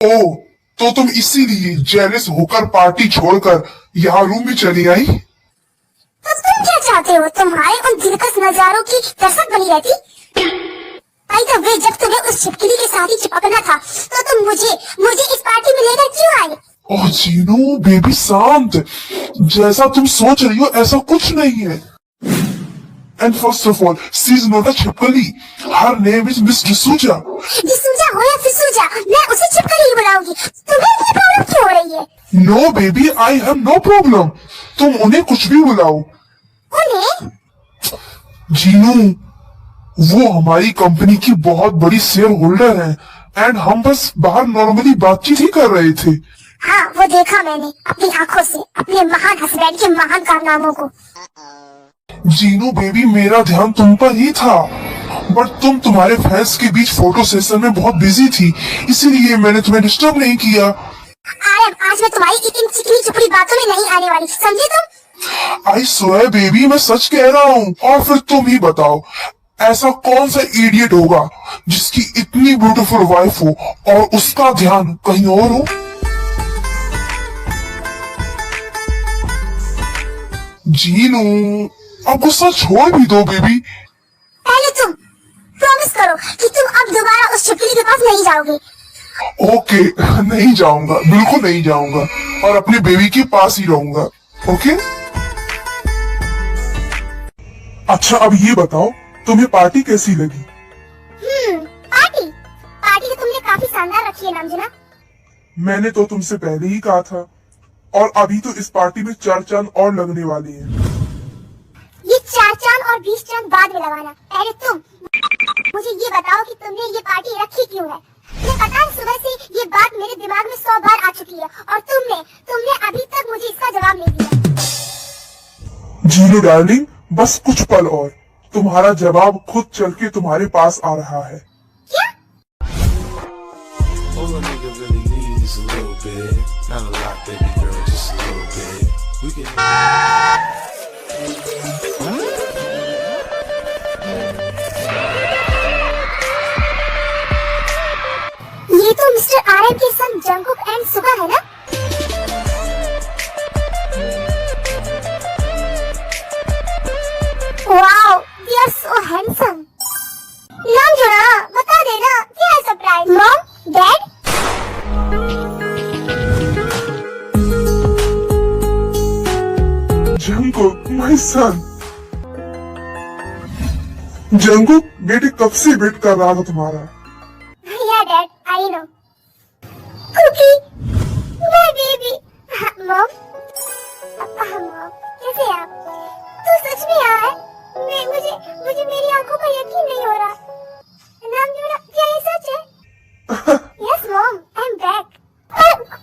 ओ, तो तुम इसीलिए जेलस होकर पार्टी छोड़कर यहाँ रूम में चली आई? तो तुम क्या चाहते हो? तुम्हारे उन दिलकश नजारों की दर्शक बनी रहती। भाई तो वे जब तुम्हें उस छिपकली के साथ ही चिपकना था तो तुम मुझे इस पार्टी में लेकर क्यों आए? ओह जीनू बेबी शांत, जैसा तुम सोच रही हो ऐसा कुछ नहीं है। And first of all she is not a छिपकली, her name is miss D'Souza. D'Souza हो या फिसूजा, मैं उसे छिपकली ही बुलाऊंगी। तुम्हें ये प्रॉब्लम क्यों हो रही है? No baby, I have no problem, तुम उन्हें कुछ भी बुलाओ। उन्हें? जीनू, वो हमारी कंपनी की बहुत बड़ी शेयर होल्डर है एंड हम बस बाहर नॉर्मली बातचीत ही कर रहे थे। हाँ, वो देखा मैंने अपनी आंखों से, अपने महान हस्बैंड के महान कारनामों को। जीनू बेबी, मेरा ध्यान तुम पर ही था, बट तुम तुम्हारे फैंस के बीच फोटो सेशन में बहुत बिजी थी, इसीलिए मैंने तुम्हें डिस्टर्ब नहीं किया। आरम, आज मैं तुम्हारी इन चिकनी चुपड़ी बातों में नहीं आने वाली, समझे तुम? आई स्वेयर बेबी, मैं सच कह रहा हूँ। और फिर तुम ही बताओ, ऐसा कौन सा इडियट होगा जिसकी इतनी ब्यूटीफुल वाइफ हो और उसका ध्यान कहीं और हो? जीनू, अब गुस्सा छोड़ भी दो बेबी। पहले तुम प्रॉमिस करो कि तुम अब दोबारा उस छिपकली के पास नहीं जाओगे। ओके, नहीं जाऊंगा, बिल्कुल नहीं जाऊंगा और अपने बेबी के पास ही रहूंगा। ओके? अच्छा, अब ये बताओ तुम्हें पार्टी कैसी लगी? पार्टी तो तुमने काफी शानदार रखी है नामजुना। मैंने तो तुमसे पहले ही कहा था, और अभी तो इस पार्टी में 4 चांद और लगने वाले हैं। ये 4 चांद और 20 चांद बाद में लगाना। पहले तुम मुझे ये बताओ कि तुमने ये पार्टी रखी क्यों है? मुझे पता है सुबह से ये बात मेरे दिमाग में 100 बार आ चुकी है और तुमने अभी तक मुझे इसका जवाब नहीं दिया। जीनू डार्लिंग, बस कुछ पल और, तुम्हारा जवाब खुद चल के तुम्हारे पास आ रहा है। क्या? All a nigga really needs is a little bit. Not a lot, baby girl, just a little bit. We can. ये तो मिस्टर आरएम के सन जंगकुक एंड सुगा है ना? Wow, they are so handsome. नामजुना, बता देना क्या है surprise? Mom, dad? Jungkook, my son. Jungkook बेटे, कब से वेट कर रहा था तुम्हारा। Yeah dad, I know. Cookie, my baby. Mom, mom, कैसे हैं आप? तू सच में यहाँ है? मुझे मेरी आंखों पर यकीन नहीं हो रहा। नामजुना, क्या ये सच है? Yes mom, I am back.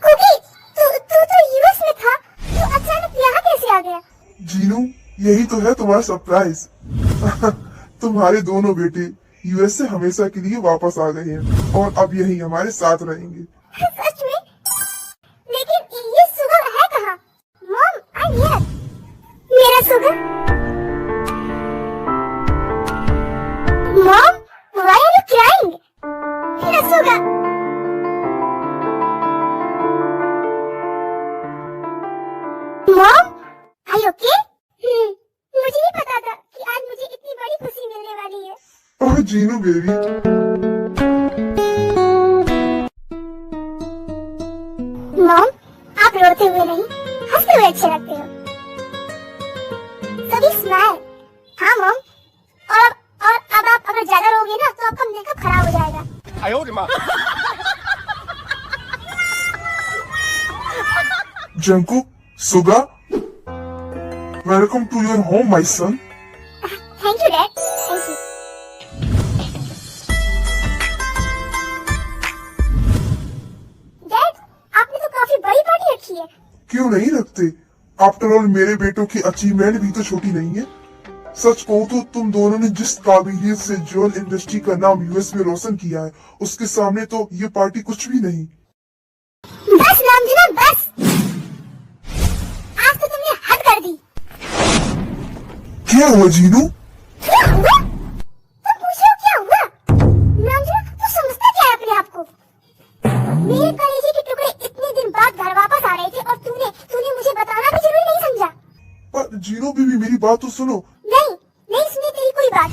Cookie, तू तो यूएस में था, तू अचानक यहाँ कैसे आ गया? जीनू, यही तो है तुम्हारा सरप्राइज। तुम्हारे दोनों बेटे यूएस से हमेशा के लिए वापस आ गए हैं और अब यही हमारे साथ रहेंगे। सच में? लेकिन ये सुगर है कहाँ? Mom, I am here. मेरा sugar? Mom, why are you crying? मेरा sugar. Mom, are you okay? मुझे नहीं पता था कि आज मुझे इतनी बड़ी खुशी मिलने वाली है। ओह जीनू बेबी। मॉम, आप रोते हुए नहीं, हंसते हुए अच्छे लगते हो। सभी स्माइल। हाँ मॉम, और अब आप अगर ज्यादा रोगे ना तो आपका मेकअप खराब हो जाएगा। Jungkook, Suga, welcome to your home my son. Thank you dad, thank you. Dad, आपने तो काफी बड़ी पार्टी रखी है। क्यों नहीं रखते? आफ्टर ऑल मेरे बेटों की अचीवमेंट भी तो छोटी नहीं है। सच कहूँ तो तुम दोनों ने जिस काबिलियत से ज्वेल इंडस्ट्री का नाम यूएस में रोशन किया है, उसके सामने तो ये पार्टी कुछ भी नहीं। बस नामजुना, बस। आज तो तुमने हद कर दी। क्या हुआ जीनू? क्या हुआ? तुम पूछ रहे हो क्या हुआ? नामजुना, तू समझता क्या है अपने आप को? मेरे कलेजे जीनो बीबी मेरी बात तो सुनो। नहीं नहीं सुनी तेरी कोई बात।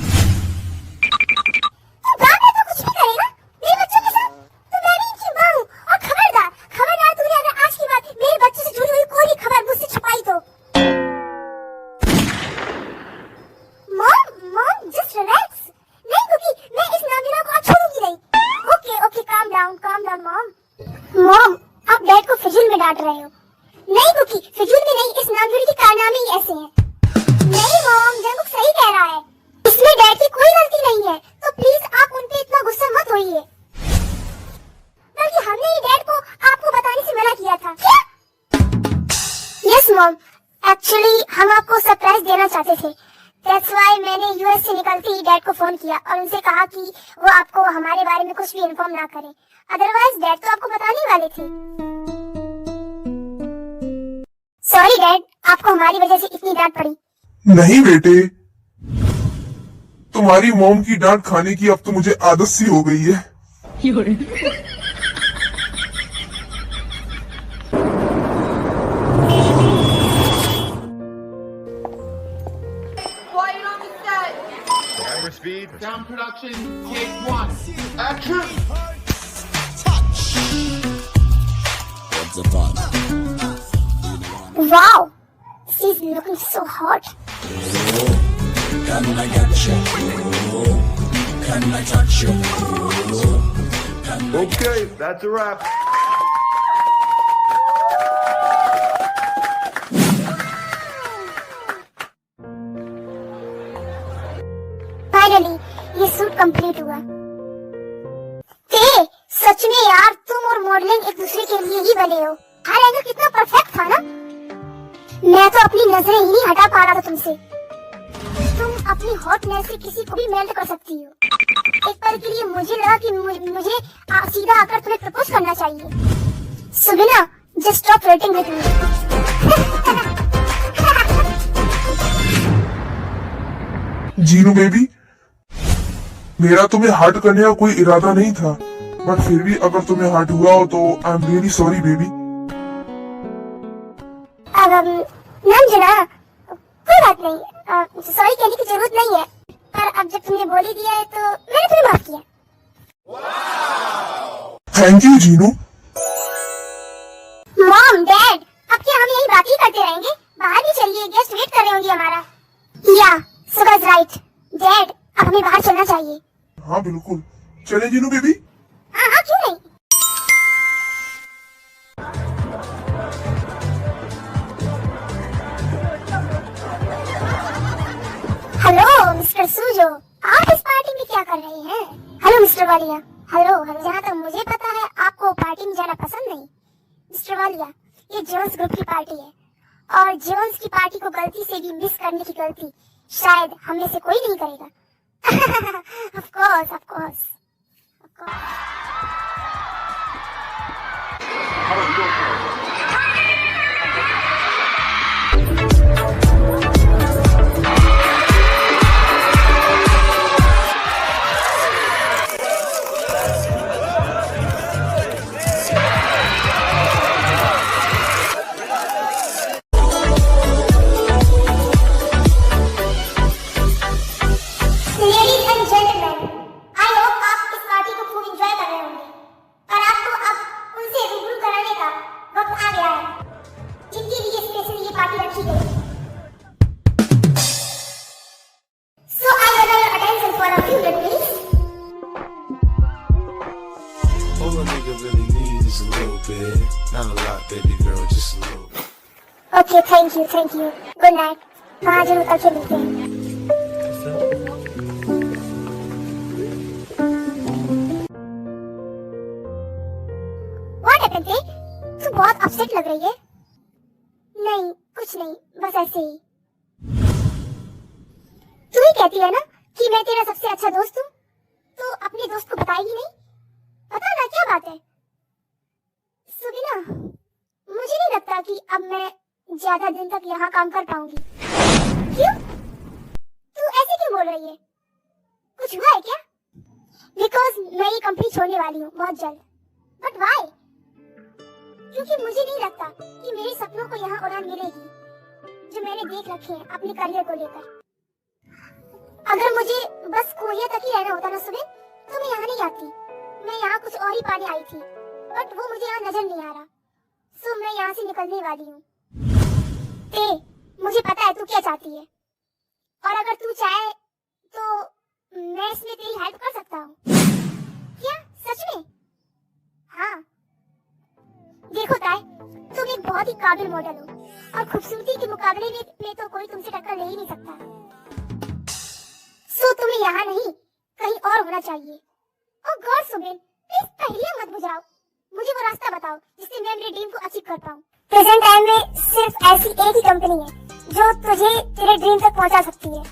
तू बाप है तो कुछ भी करेगा मेरे बच्चों के साथ। तो मैं भी इनकी माँ हूँ और खबरदार खबरदार तूने अगर आज की बात मेरे बच्चे से जुड़ी हुई कोई भी खबर मुझसे छुपाई तो। Mom just relax. नहीं क्योंकि मैं इस नागिना को आज छोड़ूंगी नहीं। Okay okay calm down mom. Mom आप डैड को फिजूल में डांट रहे हो। नहीं क्योंकि फिजूल में नहीं, इस नागिन के कारनामे ही ऐसे हैं। नहीं मॉम जंगुक सही कह रहा है, इसमें डैड की कोई गलती नहीं है, तो प्लीज आप उन पे इतना गुस्सा मत होइए। बल्कि हमने ही डैड को आपको बताने से मना किया था। क्या? यस मॉम, एक्चुअली हम आपको सरप्राइज देना चाहते थे। दैट्स व्हाई मैंने यूएस से निकलते ही डैड को फोन किया और उनसे कहा कि वो आपको हमारे बारे में कुछ भी इन्फॉर्म ना करें, अदरवाइज डैड तो आपको बताने ही वाले थे। सॉरी डैड, आपको हमारी वजह से इतनी डांट पड़ी। नहीं बेटे, तुम्हारी मॉम की डांट खाने की अब तो मुझे आदत सी हो गई है। Quiet on the set. Camera speed. Sound production, take 1. Action. What's the fun? Wow, she's looking so hot. Can I get you? Can I touch you? Okay, that's a wrap. Finally ये suit complete हुआ। ते सच में यार तुम और modelling एक दूसरे के लिए ही बने हो। हर एंगल कितना परफेक्ट था ना। मैं तो अपनी नजरें ही नहीं हटा पा रहा था तुमसे। तुम अपनी हॉटनेस से किसी को भी मेल्ट कर सकती हो। एक पल के लिए मुझे लगा कि मुझे सीधा आकर तुम्हें प्रपोज करना चाहिए। Subina, just stop flirting with me. Jinu baby, मेरा तुम्हें हर्ट करने का कोई इरादा नहीं था, बट फिर भी अगर तुम्हें हर्ट हुआ हो तो I am really sorry baby. नाम जना, कोई बात नहीं, सॉरी कहने की जरूरत नहीं है, पर अब जब तुमने बोल ही दिया है तो मैंने तुम्हें माफ किया। Thank you Jinu. Mom dad, अब क्या हम यही बात ही करते रहेंगे? बाहर भी चलिए, गेस्ट वेट कर रहे होंगे हमारा। या सुबह राइट डैड, अब हमें बाहर चलना चाहिए। हाँ बिल्कुल, चले जीनू बेबी। हाँ हाँ क्यों नहीं। हेलो मिस्टर सूजो, आप इस पार्टी में क्या कर रहे हैं? Hello mister Walia. हेलो, जहाँ तक मुझे पता है आपको पार्टी में जाना पसंद नहीं। मिस्टर वालिया, ये जोन्स ग्रुप की पार्टी है और जोन्स की पार्टी को गलती से भी मिस करने की गलती शायद हम में से कोई नहीं करेगा। Of course, of course, of course. Ladies and gentlemen, I hope आप इस पार्टी को खूब एंजॉय कर रहे होंगे। और आपको अब उनसे रूबरू कराने का वक्त आ गया है, जिनके लिए स्पेशली ये पार्टी रखी गई। So I would like your attention for a few minutes, please. All a nigga really needs is a little bit. Not a lot, baby girl, just a little bit. Okay, thank you. Good night. वहाँ जरूर कल से मिलते हैं। What happened, ते? तू बहुत upset लग रही है। नहीं, कुछ नहीं, बस ऐसे ही। तू ही कहती है ना कि मैं तेरा सबसे अच्छा दोस्त हूँ, तो अपने दोस्त को बताएगी नहीं? पता ना क्या बात है। सुबिना, मुझे नहीं लगता कि अब मैं ज्यादा दिन तक यहाँ काम कर पाऊंगी। क्यों? तू ऐसे क्यों बोल रही है? कुछ हुआ है क्या? बिकॉज मैं ये कंपनी छोड़ने वाली हूँ बहुत जल्द। But why? क्योंकि मुझे नहीं लगता कि मेरे सपनों को यहाँ उड़ान मिलेगी जो जो मैंने देख रखे हैं अपने करियर को लेकर। अगर मुझे बस कोरिया तक ही रहना होता ना सुबह, तो मैं यहाँ नहीं आती। मैं यहाँ कुछ और ही पाने आई थी, बट वो मुझे यहाँ नजर नहीं आ रहा, सो मैं यहाँ से निकलने वाली हूँ। मुझे पता है तू क्या चाहती है, और अगर तू चाहे तो मैं इसमें तेरी हेल्प कर सकता हूँ। क्या सच में? हाँ देखो ताई, तुम एक बहुत ही काबिल मॉडल हो, और खूबसूरती के मुकाबले में तो कोई तुमसे टक्कर ले ही नहीं सकता। सो तुम्हें यहाँ नहीं कहीं और होना चाहिए। और गॉड सुमेन, प्लीज पहेलियां मत बुझाओ, मुझे वो रास्ता बताओ जिससे मैं मेरे ड्रीम को अचीव कर पाऊँ। प्रेजेंट टाइम में सिर्फ ऐसी एक ही कंपनी है जो तुझे तेरे ड्रीम तक पहुंचा सकती है,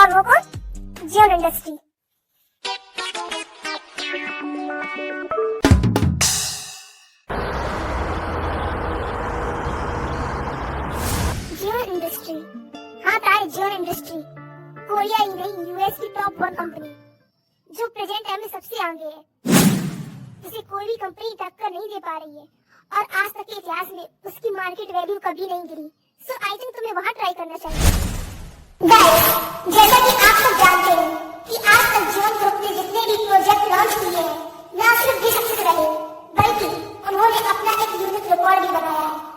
और वो कौन? Xeon industry. जियोन इंडस्ट्री, हाँ ताई, जियोन इंडस्ट्री कोरिया ही नहीं, यूएस की टॉप 1 कंपनी जो प्रेजेंट टाइम में सबसे आगे है, जिसे कोई भी कंपनी टक्कर नहीं दे पा रही है, और आज तक के इतिहास में उसकी मार्केट वैल्यू कभी नहीं गिरी। सो आई थिंक तुम्हें वहाँ ट्राई करना चाहिए। गाइस, जैसा कि आप सब जानते हैं कि आज तक जियोन ग्रुप ने जितने भी प्रोजेक्ट लॉन्च किए हैं, न सिर्फ भी सक्सेस रहे, बल्कि उन्होंने अपना एक यूनिक रिकॉर्ड भी बनाया है।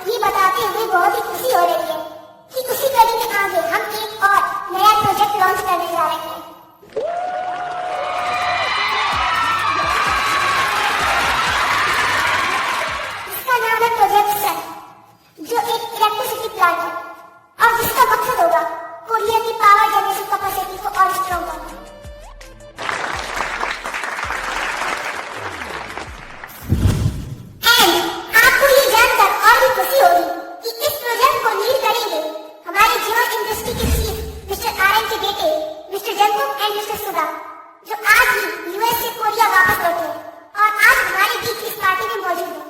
ये बताते हुए बहुत ही खुशी हो रही है कि उसी कड़ी में आगे हम एक और नया प्रोजेक्ट लॉन्च करने जा रहे हैं। इसका नाम है प्रोजेक्ट सन, जो एक इलेक्ट्रिसिटी प्लांट है, और जिसका मकसद होगा कोरिया की पावर जनरेशन कैपेसिटी को और स्ट्रॉन्ग करना। एंड आपको ये जानकर और भी खुशी होगी कि इस प्रोजेक्ट को लीड करेंगे हमारे जियोन इंडस्ट्री के चीफ मिस्टर आरएन के बेटे मिस्टर जंगकुक एंड मिस्टर सुगा, जो आज ही यूएस से कोरिया वापस लौटे हैं और आज हमारे बीच इस पार्टी में मौजूद हैं।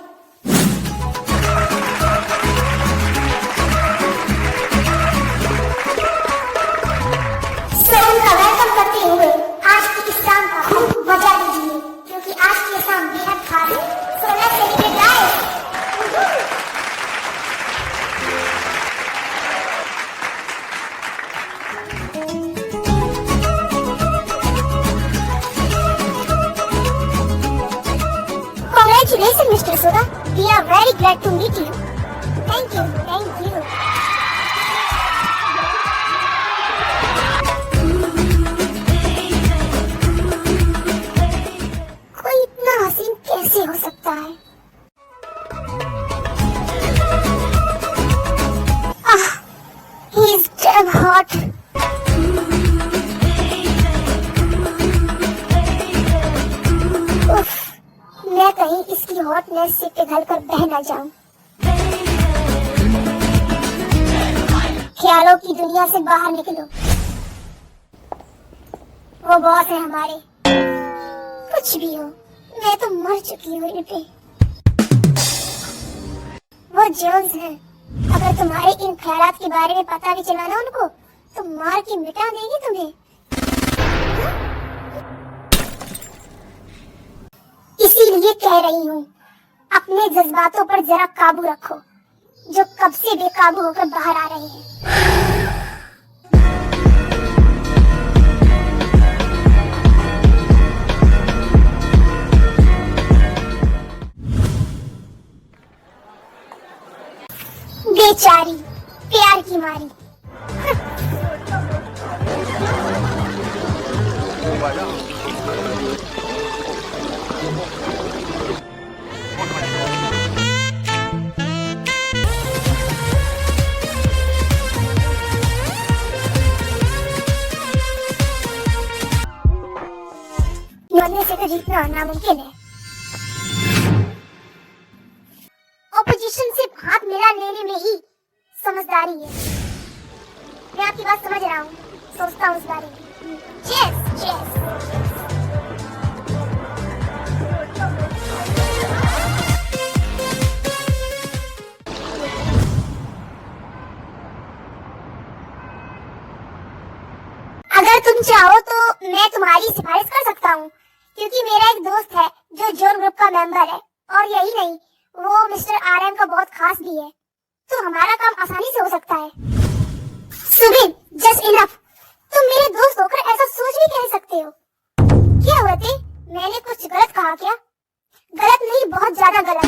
उनका वेलकम करते हुए आज की इस शाम का खूब मजा लीजिए, क्योंकि आज की शाम बेहद खास है। So let's celebrate guys. Congratulations, Mr. Suga. We are very glad to meet you. Thank you, thank you. कोई इतना हसीन कैसे हो सकता है? He is damn hot. उफ, मैं कहीं इसकी हॉटनेस से पिघलकर बह न जाऊं। ख्यालों की दुनिया से बाहर निकलो, वो बॉस है हमारे। कुछ भी हो, मैं तो मर चुकी हूँ इन पे। वो जोन्स हैं, अगर तुम्हारे इन ख्यालात के बारे में पता भी चला ना उनको, तो मार के मिटा देंगे तुम्हें। इसीलिए कह रही हूँ, अपने जज्बातों पर जरा काबू रखो, जो कब से बेकाबू होकर बाहर आ रहे हैं। बेचारी प्यार की मारी। मरने से तो जीतना नामुमकिन है। ऑपोजिशन से हाथ मिला लेने में ही समझदारी है। मैं आपकी बात समझ रहा हूँ, सोचता हूँ इस बारे में। Chess chess. अगर तुम चाहो तो मैं तुम्हारी सिफारिश कर सकता हूँ, क्योंकि मेरा एक दोस्त है जो जोन ग्रुप का मेंबर है, और यही नहीं, वो मिस्टर RM का बहुत खास भी है, तो हमारा काम आसानी से हो सकता है। Subin, just enough. तुम मेरे दोस्त होकर ऐसा सोच भी कह सकते हो? क्या हुआ थे? मैंने कुछ गलत कहा क्या? गलत नहीं, बहुत ज्यादा गलत।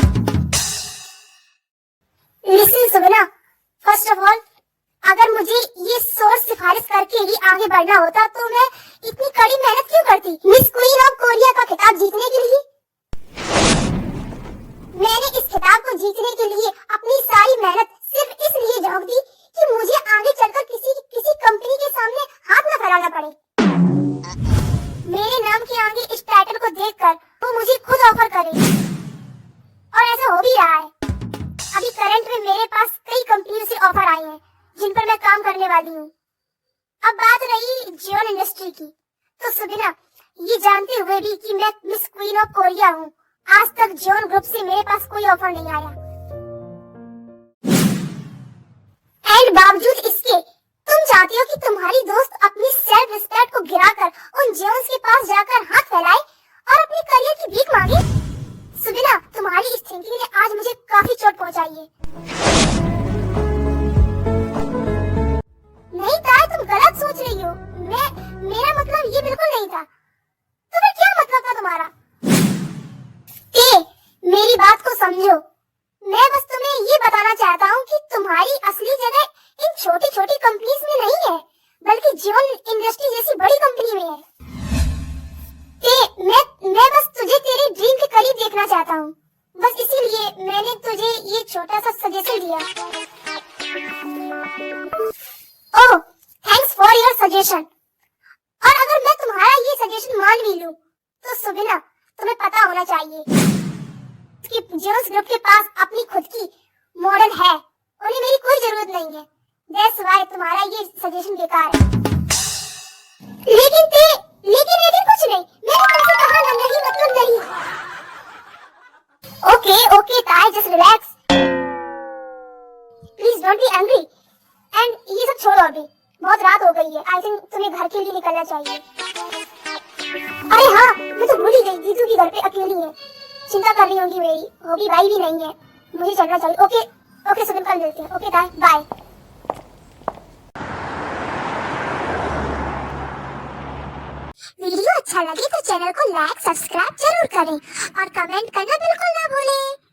Listen Subina, first of all, अगर मुझे ये सोर्स सिफारिश करके ही आगे बढ़ना होता तो मैं इतनी कड़ी मेहनत क्यों करती मिस क्वीन ऑफ कोरिया का खिताब जीतने के लिए? मैंने इस खिताब को जीतने के लिए अपनी सारी मेहनत सिर्फ इसलिए झोंक दी कि मुझे आगे चलकर किसी कंपनी के सामने हाथ न फैलाना पड़े। मेरे नाम के आगे इस टाइटल को देखकर वो मुझे खुद ऑफर करे, और ऐसा हो भी रहा है। अभी करंट में मेरे पास कई कंपनियों से ऑफर आए हैं जिन पर मैं काम करने वाली हूँ। अब बात रही जियोन इंडस्ट्री की, तो सुबिना, ये जानते हुए भी कि मैं मिस क्वीन ऑफ कोरिया हूँ, आज तक जियोन ग्रुप से मेरे पास कोई ऑफर नहीं आया। एंड बावजूद इसके तुम चाहती हो कि तुम्हारी दोस्त अपनी सेल्फ रिस्पेक्ट को गिराकर उन जियोन्स के पास जाकर हाथ फैलाए और अपने करियर की भीख मांगे? सुबिना, तुम्हारी इस थिंकिंग ने आज मुझे काफी चोट पहुंचाई है। नहीं तार, तुम गलत सोच रही हो। मेरा मतलब ये बिल्कुल नहीं था। तो फिर क्या मतलब था तुम्हारा? मेरी बात को समझो। मैं बस तुम्हें ये बताना चाहता हूँ कि तुम्हारी असली जगह इन छोटी छोटी कंपनीज में नहीं है, बल्कि जियोन इंडस्ट्री जैसी बड़ी कंपनी में है। मैं बस तुझे तेरे ड्रीम के करीब देखना चाहता हूँ, बस इसीलिए मैंने तुझे ये छोटा सा सजेशन दिया। ओह, थैंक्स फॉर योर सजेशन। और अगर मैं तुम्हारा ये सजेशन मान भी लूं, तो सुबिना, तुम्हें पता होना चाहिए कि जियोन्स ग्रुप के पास अपनी खुद की मॉडल है, उन्हें मेरी कोई जरूरत नहीं है। दैट्स व्हाई तुम्हारा ये सजेशन बेकार है। लेकिन कुछ नहीं, मैंने तुमसे कहा ना, नहीं मतलब नहीं। ओके ताई, just relax, please don't be angry. And ये सब छोड़ो, अभी बहुत रात हो गई है। आई थिंक तुम्हें घर के लिए निकलना चाहिए। अरे हाँ, मैं तो भूल ही गई, जीजू की घर पे अकेली है, चिंता कर रही होंगी मेरी। होगी भाई भी नहीं है, मुझे चलना चाहिए। ओके सुबिन, कल मिलते हैं। Okay bye. वीडियो अच्छा लगे तो चैनल को लाइक सब्सक्राइब जरूर करें और कमेंट करना बिल्कुल ना भूलें।